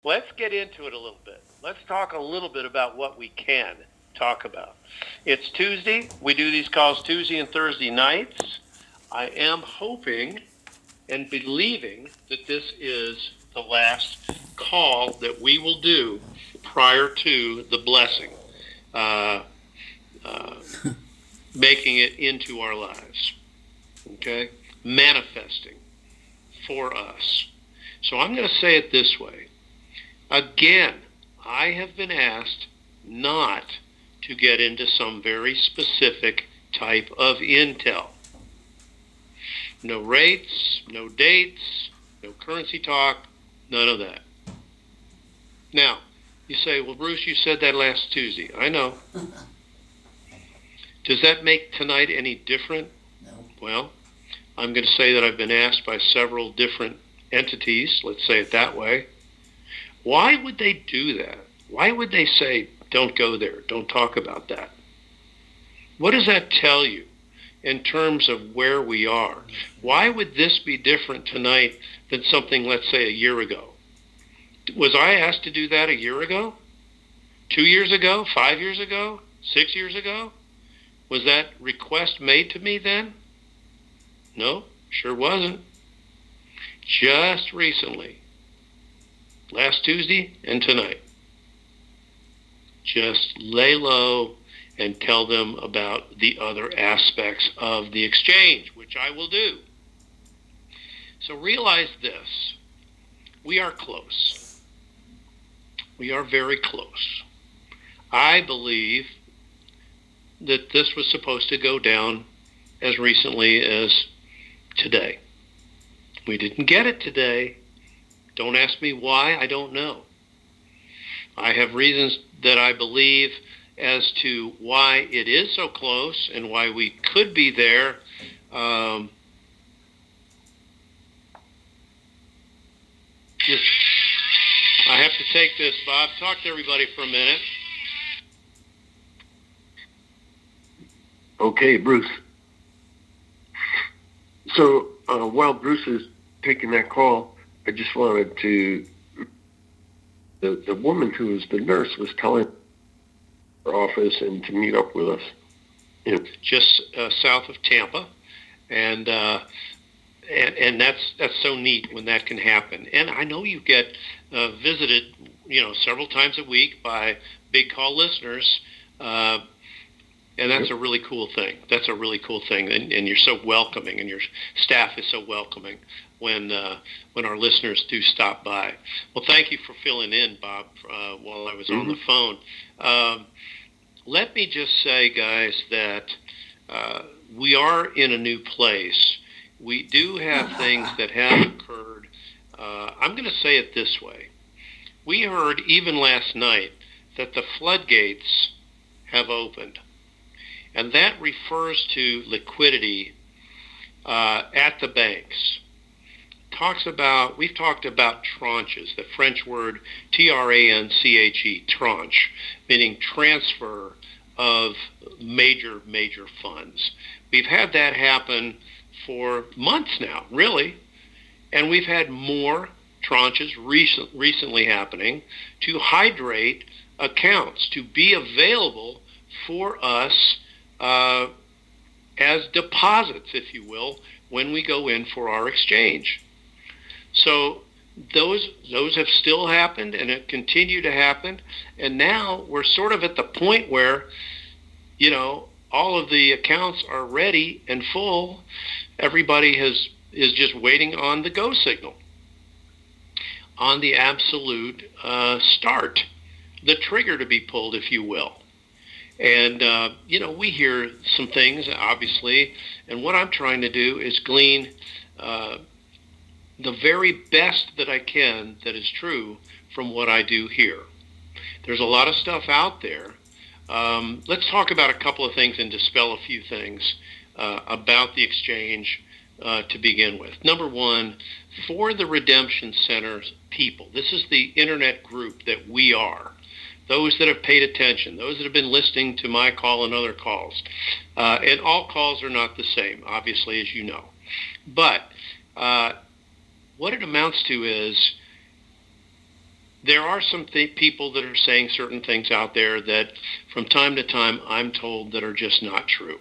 Let's get into it a little bit. Let's talk a little bit about what we can talk about. It's Tuesday. We do these calls Tuesday and Thursday nights. I am hoping and believing that this is the last call that we will do prior to the blessing, uh, uh, making it into our lives, okay? Manifesting for us. So I'm going to say it this way. Again, I have been asked not to get into some very specific type of intel. No rates, no dates, no currency talk, none of that. Now, you say, well, Bruce, you said that last Tuesday. I know. Does that make tonight any different? No. Well, I'm going to say that I've been asked by several different entities, let's say it that way. Why would they do that? Why would they say, don't go there, don't talk about that? What does that tell you in terms of where we are? Why would this be different tonight than something, let's say, a year ago? Was I asked to do that a year ago? 2 years ago? 5 years ago? 6 years ago? Was that request made to me then? No, sure wasn't. Just recently, last Tuesday and tonight. Just lay low and tell them about the other aspects of the exchange, which I will do. So realize this. We are close. We are very close. I believe that this was supposed to go down as recently as today. We didn't get it today. Don't ask me why, I don't know. I have reasons that I believe as to why it is so close and why we could be there. Just, I have to take this, Bob. Talk to everybody for a minute. Okay, Bruce. So while Bruce is taking that call, I just wanted to. The woman who was the nurse was telling her office and to meet up with us. Yeah. Just south of Tampa, and that's so neat when that can happen. And I know you get visited, several times a week by big call listeners. And that's a really cool thing. That's a really cool thing, and you're so welcoming, and your staff is so welcoming when our listeners do stop by. Well, thank you for filling in, Bob, while I was on the phone. Let me just say, guys, that we are in a new place. We do have things that have occurred. I'm going to say it this way. We heard even last night that the floodgates have opened. And that refers to liquidity at the banks. We've talked about tranches, the French word T-R-A-N-C-H-E, tranche, meaning transfer of major funds. We've had that happen for months now, really. And we've had more tranches recently happening to hydrate accounts, to be available for us as deposits, if you will, when we go in for our exchange. So those have still happened and have continued to happen. And now we're sort of at the point where, all of the accounts are ready and full. Everybody is just waiting on the go signal, on the absolute start, the trigger to be pulled, if you will. And, we hear some things, obviously, and what I'm trying to do is glean the very best that I can that is true from what I do here. There's a lot of stuff out there. Let's talk about a couple of things and dispel a few things about the exchange to begin with. Number one, for the Redemption Center people, this is the internet group that we are. Those that have paid attention, those that have been listening to my call and other calls. And all calls are not the same, obviously, as you know. But what it amounts to is there are some people that are saying certain things out there that from time to time I'm told that are just not true.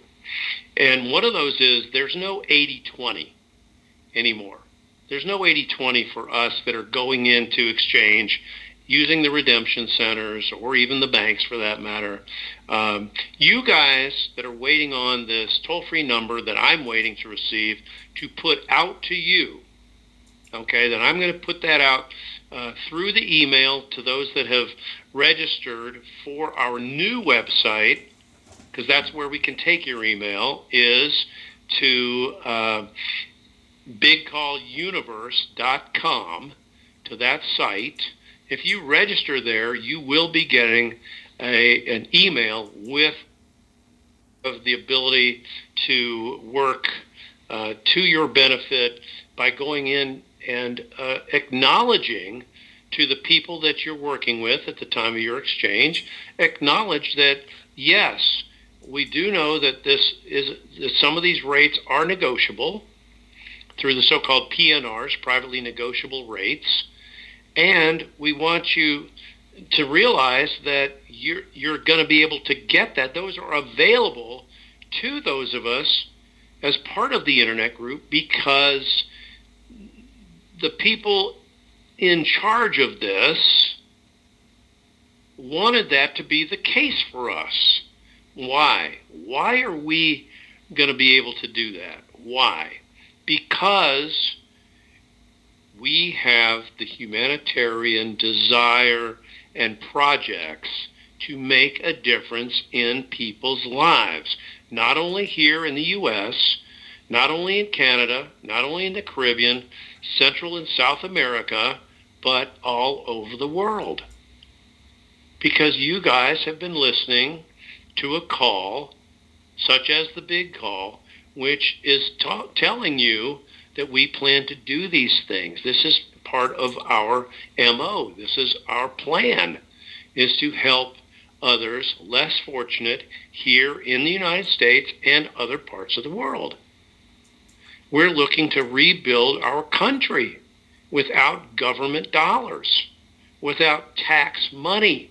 And one of those is there's no 80-20 anymore. There's no 80-20 for us that are going into exchange using the redemption centers or even the banks for that matter. You guys that are waiting on this toll-free number that I'm waiting to receive to put out to you, okay, then I'm going to put that out through the email to those that have registered for our new website, because that's where we can take your email, is to bigcalluniverse.com, to that site. If you register there, you will be getting an email with the ability to work to your benefit by going in and acknowledging to the people that you're working with at the time of your exchange, acknowledge that, yes, we do know that that some of these rates are negotiable through the so-called PNRs, privately negotiable rates, and we want you to realize that you're going to be able to get that. Those are available to those of us as part of the internet group because the people in charge of this wanted that to be the case for us. Why? Why are we going to be able to do that? Why? Because we have the humanitarian desire and projects to make a difference in people's lives, not only here in the U.S., not only in Canada, not only in the Caribbean, Central and South America, but all over the world. Because you guys have been listening to a call, such as the big call, which is telling you that we plan to do these things. This is part of our MO. This is our plan, is to help others less fortunate here in the United States and other parts of the world. We're looking to rebuild our country without government dollars, without tax money.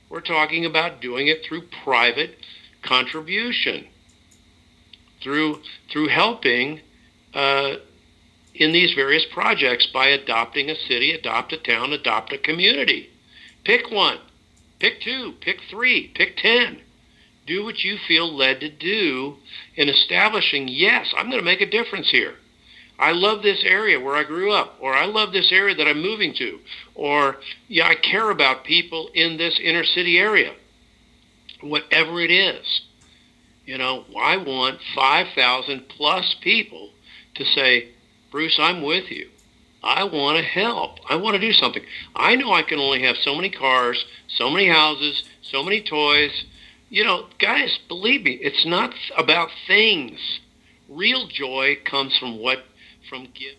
We're talking about doing it through private contribution, through helping in these various projects by adopting a city, adopt a town, adopt a community. Pick one, pick two, pick three, pick 10. Do what you feel led to do in establishing, yes, I'm going to make a difference here. I love this area where I grew up, or I love this area that I'm moving to, or yeah, I care about people in this inner city area. Whatever it is, I want 5,000 plus people to say, Bruce, I'm with you. I want to help. I want to do something. I know I can only have so many cars, so many houses, so many toys. Guys, believe me, it's not about things. Real joy comes from giving.